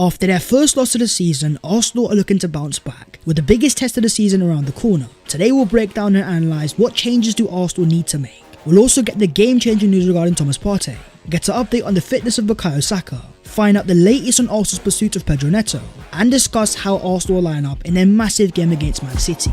After their first loss of the season, Arsenal are looking to bounce back, with the biggest test of the season around the corner. Today we'll break down and analyse what changes do Arsenal need to make. We'll also get the game-changing news regarding Thomas Partey, get an update on the fitness of Bukayo Saka, find out the latest on Arsenal's pursuit of Pedro Neto, and discuss how Arsenal will line up in their massive game against Man City.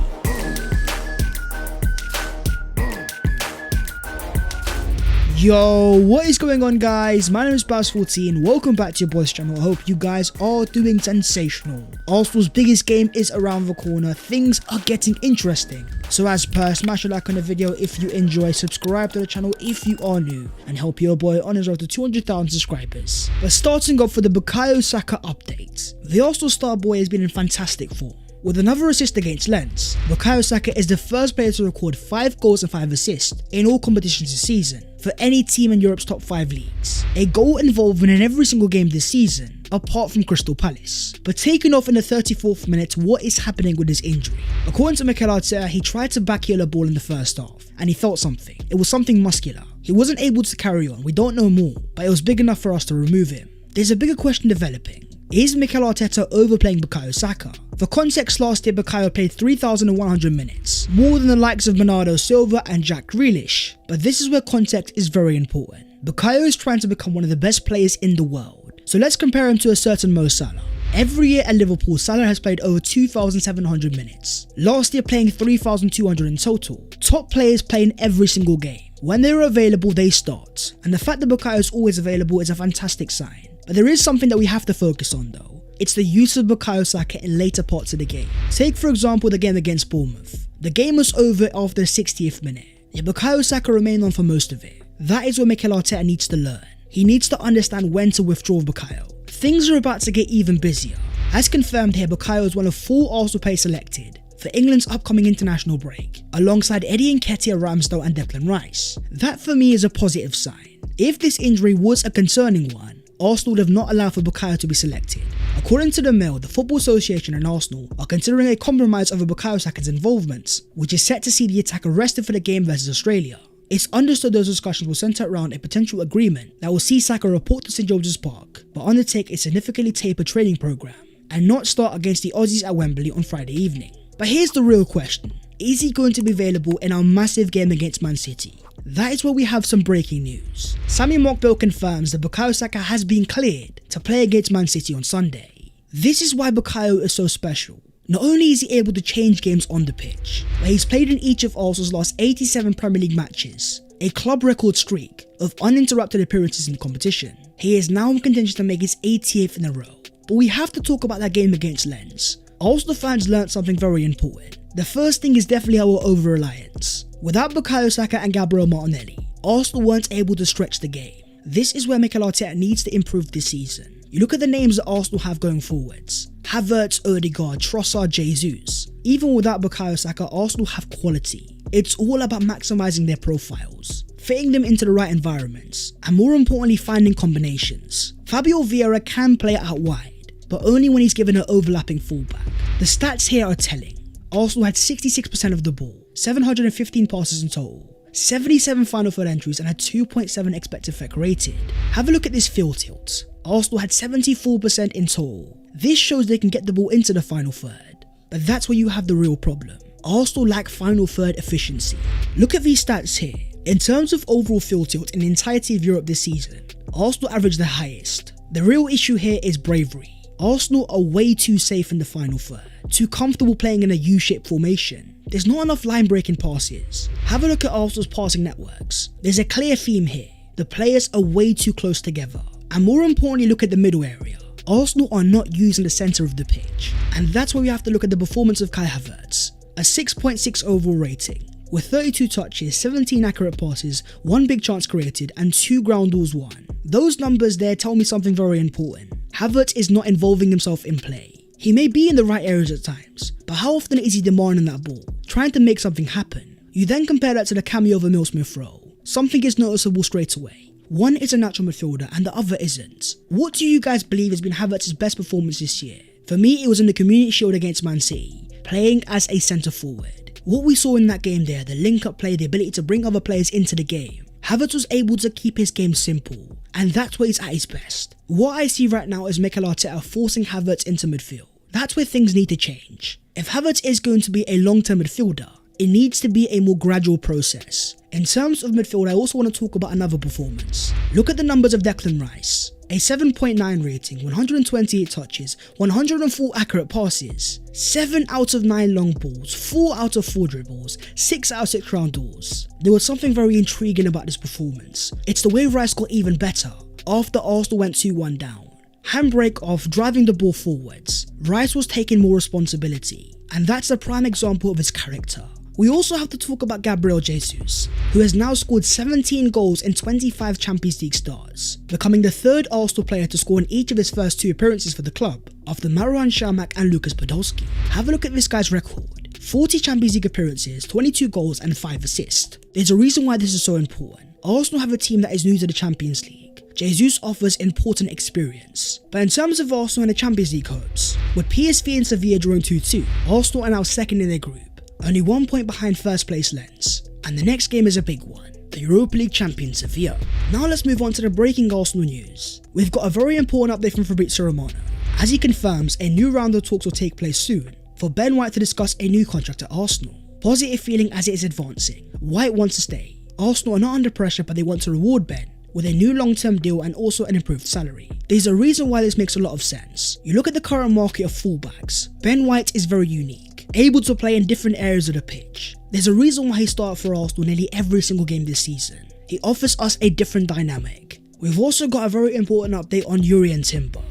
Yo, what is going on guys? My name is Baz14, welcome back to your boys channel. I hope you guys are doing sensational. Arsenal's biggest game is around the corner, things are getting interesting. So as per, smash a like on the video if you enjoy, subscribe to the channel if you are new, and help your boy on his road to 200,000 subscribers. But starting off with the Bukayo Saka update, the Arsenal star boy has been in fantastic form. With another assist against Lens, Bukayo Saka is the first player to record 5 goals and 5 assists in all competitions this season, for any team in Europe's top 5 leagues. A goal involved in every single game this season, apart from Crystal Palace. But taken off in the 34th minute, what is happening with his injury? According to Mikel, he tried to backheel a ball in the first half, and he felt something. It was something muscular. He wasn't able to carry on, we don't know more, but it was big enough for us to remove him. There's a bigger question developing. Is Mikel Arteta overplaying Bukayo Saka? For context, last year Bukayo played 3,100 minutes, more than the likes of Bernardo Silva and Jack Grealish. But this is where context is very important. Bukayo is trying to become one of the best players in the world. So let's compare him to a certain Mo Salah. Every year at Liverpool, Salah has played over 2,700 minutes. Last year playing 3,200 in total. Top players play in every single game. When they're available, they start. And the fact that Bukayo is always available is a fantastic sign. But there is something that we have to focus on though. It's the use of Bukayo Saka in later parts of the game. Take for example the game against Bournemouth. The game was over after the 60th minute, yet Bukayo Saka remained on for most of it. That is what Mikel Arteta needs to learn. He needs to understand when to withdraw Bukayo. Things are about to get even busier. As confirmed here, Bukayo is one of 4 Arsenal players selected for England's upcoming international break, alongside Eddie Nketiah, Ramsdale and Declan Rice. That for me is a positive sign. If this injury was a concerning one, Arsenal would have not allowed for Bukayo to be selected. According to the Mail, the Football Association and Arsenal are considering a compromise over Bukayo Saka's involvement, which is set to see the attacker arrested for the game versus Australia. It's understood those discussions will centre around a potential agreement that will see Saka report to St George's Park, but undertake a significantly tapered training programme, and not start against the Aussies at Wembley on Friday evening. But here's the real question. Is he going to be available in our massive game against Man City? That is where we have some breaking news. Sammy Mockbell confirms that Bukayo Saka has been cleared to play against Man City on Sunday. This is why Bukayo is so special. Not only is he able to change games on the pitch, but he's played in each of Arsenal's last 87 Premier League matches, a club record streak of uninterrupted appearances in the competition. He is now in contention to make his 80th in a row. But we have to talk about that game against Lens. Arsenal fans learnt something very important. The first thing is definitely our over-reliance. Without Bukayo Saka and Gabriel Martinelli, Arsenal weren't able to stretch the game. This is where Mikel Arteta needs to improve this season. You look at the names that Arsenal have going forwards. Havertz, Odegaard, Trossard, Jesus. Even without Bukayo Saka, Arsenal have quality. It's all about maximising their profiles, fitting them into the right environments, and more importantly finding combinations. Fabio Vieira can play out wide, but only when he's given an overlapping fullback. The stats here are telling. Arsenal had 66% of the ball, 715 passes in total, 77 final third entries and had 2.7 expected effect rated. Have a look at this field tilt. Arsenal had 74% in total. This shows they can get the ball into the final third. But that's where you have the real problem. Arsenal lack final third efficiency. Look at these stats here. In terms of overall field tilt in the entirety of Europe this season, Arsenal averaged the highest. The real issue here is bravery. Arsenal are way too safe in the final third, too comfortable playing in a U-shaped formation. There's not enough line-breaking passes. Have a look at Arsenal's passing networks. There's a clear theme here. The players are way too close together. And more importantly, look at the middle area. Arsenal are not using the centre of the pitch. And that's where we have to look at the performance of Kai Havertz. A 6.6 overall rating, with 32 touches, 17 accurate passes, 1 big chance created, and 2 ground duels won. Those numbers there tell me something very important. Havertz is not involving himself in play. He may be in the right areas at times, but how often is he demanding that ball, trying to make something happen? You then compare that to the cameo of Emile Smith-Rowe. Something is noticeable straight away. One is a natural midfielder and the other isn't. What do you guys believe has been Havertz's best performance this year? For me, it was in the Community Shield against Man City, playing as a centre forward. What we saw in that game there, the link-up play, the ability to bring other players into the game, Havertz was able to keep his game simple, and that's where he's at his best. What I see right now is Mikel Arteta forcing Havertz into midfield. That's where things need to change. If Havertz is going to be a long-term midfielder, it needs to be a more gradual process. In terms of midfield, I also want to talk about another performance. Look at the numbers of Declan Rice. A 7.9 rating, 128 touches, 104 accurate passes, 7 out of 9 long balls, 4 out of 4 dribbles, 6 out of 6 ground balls. There was something very intriguing about this performance. It's the way Rice got even better after Arsenal went 2-1 down. Handbrake off, driving the ball forwards. Rice was taking more responsibility, and that's a prime example of his character. We also have to talk about Gabriel Jesus, who has now scored 17 goals in 25 Champions League starts, becoming the third Arsenal player to score in each of his first 2 appearances for the club, after Marouane Chamakh and Lucas Podolski. Have a look at this guy's record: 40 Champions League appearances, 22 goals and 5 assists. There's a reason why this is so important. Arsenal have a team that is new to the Champions League. Jesus offers important experience. But in terms of Arsenal and the Champions League hopes, with PSV and Sevilla drawing 2-2, Arsenal are now second in their group, only 1 point behind first place Lens, and the next game is a big one, the Europa League champion Sevilla. Now let's move on to the breaking Arsenal news. We've got a very important update from Fabrizio Romano, as he confirms a new round of talks will take place soon for Ben White to discuss a new contract at Arsenal. Positive feeling as it is advancing. White wants to stay. Arsenal are not under pressure, but they want to reward Ben with a new long-term deal and also an improved salary. There's a reason why this makes a lot of sense. You look at the current market of fullbacks. Ben White is very unique, able to play in different areas of the pitch. There's a reason why he started for Arsenal nearly every single game this season. He offers us a different dynamic. We've also got a very important update on Jurrien Timber.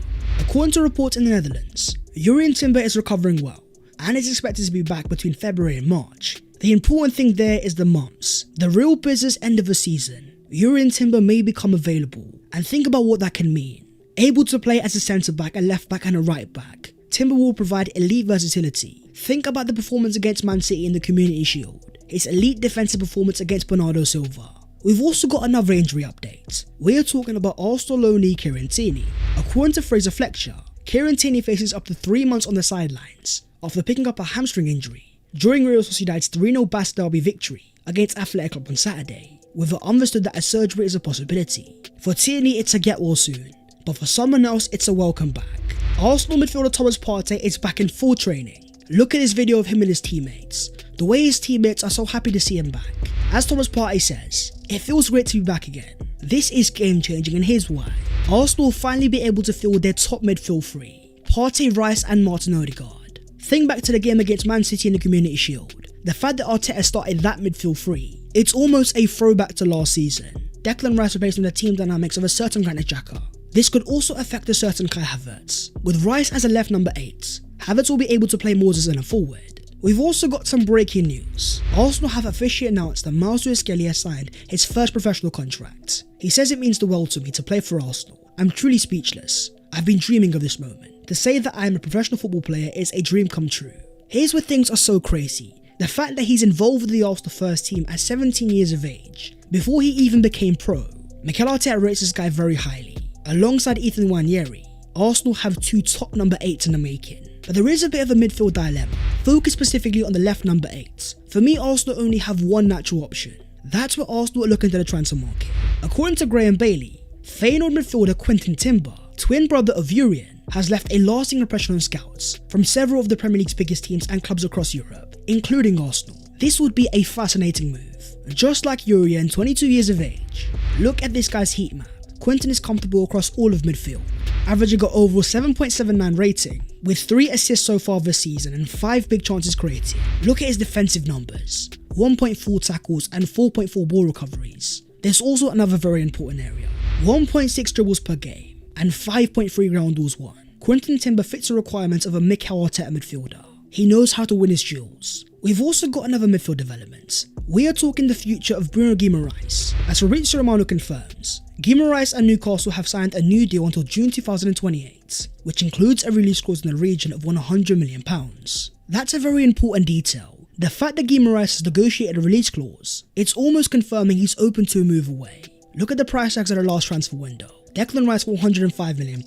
According to reports in the Netherlands, Jurrien Timber is recovering well and is expected to be back between February and March. The important thing there is the months. The real business end of the season. Jurrien Timber may become available, and think about what that can mean. Able to play as a centre back, a left back and a right back, Timber will provide elite versatility. Think about the performance against Man City in the Community Shield, his elite defensive performance against Bernardo Silva. We've also got another injury update. We are talking about Arsenal loanee Kieran Tierney. According to Fraser Fletcher, Kieran Tierney faces up to 3 months on the sidelines after picking up a hamstring injury during Real Sociedad's 3-0 Basque Derby victory against Athletic Club on Saturday, with it understood that a surgery is a possibility. For Tierney, it's a get well soon, but for someone else, it's a welcome back. Arsenal midfielder Thomas Partey is back in full training. Look at this video of him and his teammates. The way his teammates are so happy to see him back. As Thomas Partey says, it feels great to be back again. This is game changing, and here's why. Arsenal will finally be able to field their top midfield three: Partey, Rice and Martin Odegaard. Think back to the game against Man City in the Community Shield. The fact that Arteta started that midfield three, it's almost a throwback to last season. Declan Rice replacing the team dynamics of a certain Granit Xhaka. This could also affect a certain Kai Havertz. With Rice as a left number 8, Havertz will be able to play more as a forward. We've also got some breaking news. Arsenal have officially announced that Miles Lewis-Skelly has signed his first professional contract. He says it means the world to me to play for Arsenal. I'm truly speechless. I've been dreaming of this moment. To say that I am a professional football player is a dream come true. Here's where things are so crazy. The fact that he's involved with the Arsenal first team at 17 years of age, before he even became pro. Mikel Arteta rates this guy very highly. Alongside Ethan Nwaneri, Arsenal have 2 top number 8s in the making. But there is a bit of a midfield dilemma. Focus specifically on the left number 8. For me, Arsenal only have one natural option. That's where Arsenal are looking to the transfer market. According to Graham Bailey, Feyenoord midfielder Quentin Timber, twin brother of Jurrien, has left a lasting impression on scouts from several of the Premier League's biggest teams and clubs across Europe, including Arsenal. This would be a fascinating move. Just like Jurrien, 22 years of age. Look at this guy's heat map. Quentin is comfortable across all of midfield, averaging an overall 7.79 rating, with 3 assists so far this season and 5 big chances created. Look at his defensive numbers: 1.4 tackles and 4.4 ball recoveries. There's also another very important area: 1.6 dribbles per game and 5.3 ground balls won. Quentin Timber fits the requirements of a Mikel Arteta midfielder. He knows how to win his duels. We've also got another midfield development. We are talking the future of Bruno Guimaraes. As Fabrizio Romano confirms, Guimaraes and Newcastle have signed a new deal until June 2028, which includes a release clause in the region of £100 million. That's a very important detail. The fact that Guimaraes has negotiated a release clause, it's almost confirming he's open to a move away. Look at the price tags at the last transfer window. Declan Rice for £105 million,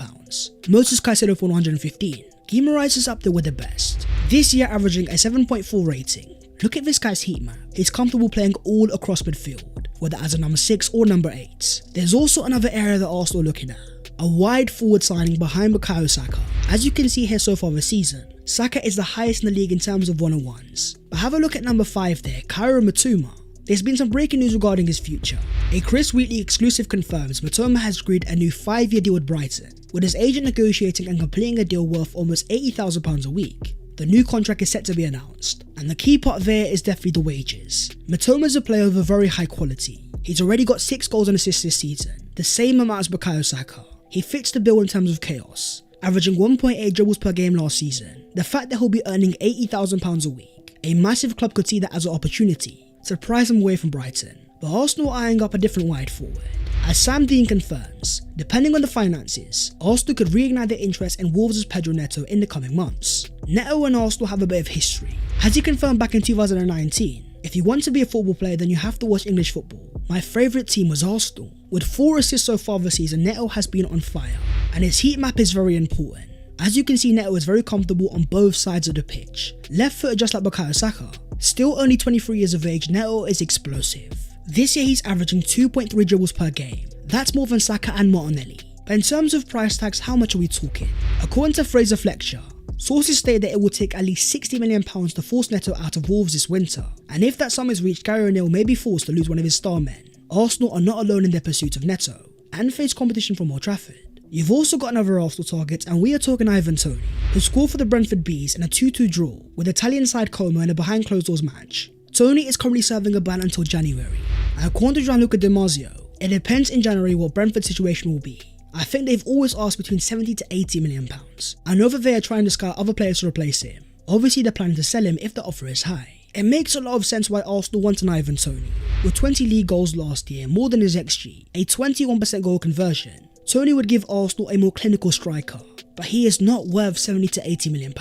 Moses Caicedo for £115. Guimaraes is up there with the best, this year averaging a 7.4 rating. Look at this guy's heat map. He's comfortable playing all across midfield. whether as a number 6 or number 8. There's also another area that Arsenal are looking at, a wide forward signing behind Bukayo Saka. As you can see here so far this season, Saka is the highest in the league in terms of one-on-ones. But have a look at number 5 there, Kairo Matoma. There's been some breaking news regarding his future. A Chris Wheatley exclusive confirms Matoma has agreed a new 5-year deal with Brighton, with his agent negotiating and completing a deal worth almost £80,000 a week. The new contract is set to be announced, and the key part there is definitely the wages. Matoma is a player of a very high quality. He's already got 6 goals and assists this season, the same amount as Bukayo Saka. He fits the bill in terms of chaos, averaging 1.8 dribbles per game last season. The fact that he'll be earning £80,000 a week, a massive club could see that as an opportunity to prize him away from Brighton. But Arsenal are eyeing up a different wide forward. As Sam Dean confirms, depending on the finances, Arsenal could reignite their interest in Wolves' Pedro Neto in the coming months. Neto and Arsenal have a bit of history. As he confirmed back in 2019, if you want to be a football player then you have to watch English football. My favourite team was Arsenal. With 4 assists so far this season, Neto has been on fire, and his heat map is very important. As you can see, Neto is very comfortable on both sides of the pitch. Left footed just like Bukayo Saka. Still only 23 years of age, Neto is explosive. This year he's averaging 2.3 dribbles per game. That's more than Saka and Martinelli. But in terms of price tags, how much are we talking? According to Fraser Fletcher, sources state that it will take at least £60 million to force Neto out of Wolves this winter. And if that sum is reached, Gary O'Neill may be forced to lose one of his star men. Arsenal are not alone in their pursuit of Neto, and face competition from Old Trafford. You've also got another Arsenal target, and we are talking Ivan Toney, who scored for the Brentford Bees in a 2-2 draw with Italian side Como in a behind closed doors match. Toney is currently serving a ban until January, and according to Gianluca Di Marzio, it depends in January what Brentford's situation will be. I think they've always asked between £70 to £80 million. I know that they are trying to scout other players to replace him. Obviously they're planning to sell him if the offer is high. It makes a lot of sense why Arsenal want an Ivan Toney. With 20 league goals last year, more than his XG, a 21% goal conversion, Toney would give Arsenal a more clinical striker, but he is not worth £70 to £80 million.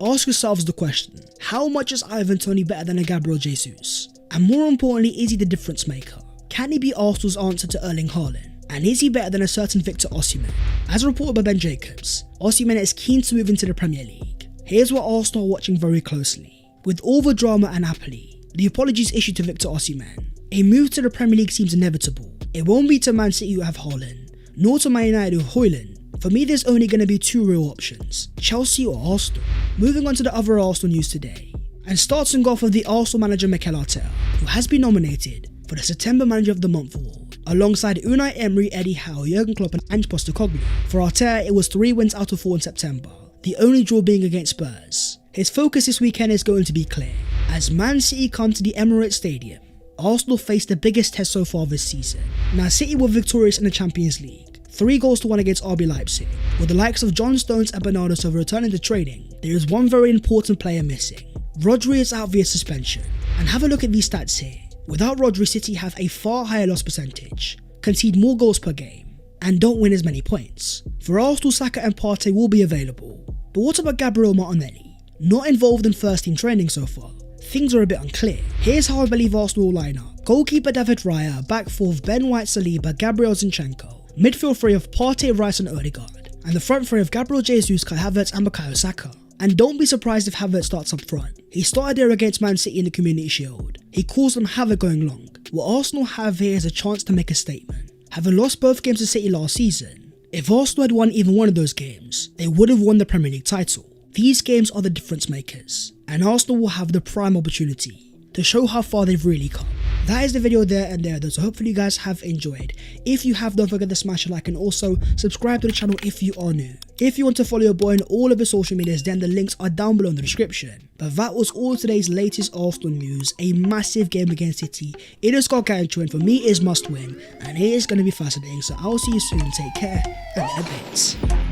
Ask yourselves the question, how much is Ivan Toney better than a Gabriel Jesus? And more importantly, is he the difference maker? Can he be Arsenal's answer to Erling Haaland? And is he better than a certain Victor Osimhen? As reported by Ben Jacobs, Osimhen is keen to move into the Premier League. Here's what Arsenal are watching very closely. With all the drama at Napoli, the apologies issued to Victor Osimhen, a move to the Premier League seems inevitable. It won't be to Man City who have Haaland, nor to Man United with Højlund. For me, there's only going to be 2 real options, Chelsea or Arsenal. Moving on to the other Arsenal news today, and starting off with the Arsenal manager Mikel Arteta, who has been nominated for the September Manager of the Month award, alongside Unai Emery, Eddie Howe, Jurgen Klopp and Ange Postecoglou. For Arteta, it was 3 wins out of 4 in September, the only draw being against Spurs. His focus this weekend is going to be clear. As Man City come to the Emirates Stadium, Arsenal face the biggest test so far this season. Now City were victorious in the Champions League, 3-1 against RB Leipzig. With the likes of John Stones and Bernardo Silva returning to training, there is one very important player missing. Rodri is out via suspension. And have a look at these stats here. Without Rodri, City have a far higher loss percentage, concede more goals per game, and don't win as many points. For Arsenal, Saka and Partey will be available. But what about Gabriel Martinelli? Not involved in first team training so far. Things are a bit unclear. Here's how I believe Arsenal will line up. Goalkeeper David Raya, back 4 of Ben White, Saliba, Gabriel Zinchenko. Midfield 3 of Partey, Rice and Odegaard. And the front 3 of Gabriel Jesus, Kai Havertz and Bukayo Saka. And don't be surprised if Havertz starts up front. He started there against Man City in the Community Shield. He caused them havoc going long. What Arsenal have here is a chance to make a statement. Having lost both games to City last season, if Arsenal had won even one of those games, they would have won the Premier League title. These games are the difference makers, and Arsenal will have the prime opportunity to show how far they've really come. That is the video there and there though, so hopefully you guys have enjoyed. If you have, don't forget to smash a like and also subscribe to the channel if you are new. If you want to follow your boy on all of his social medias, then the links are down below in the description. But that was all today's latest Arsenal news. A massive game against City. It is gargantuan, for me it is must win, and it is going to be fascinating. So I'll see you soon, take care, and a bit.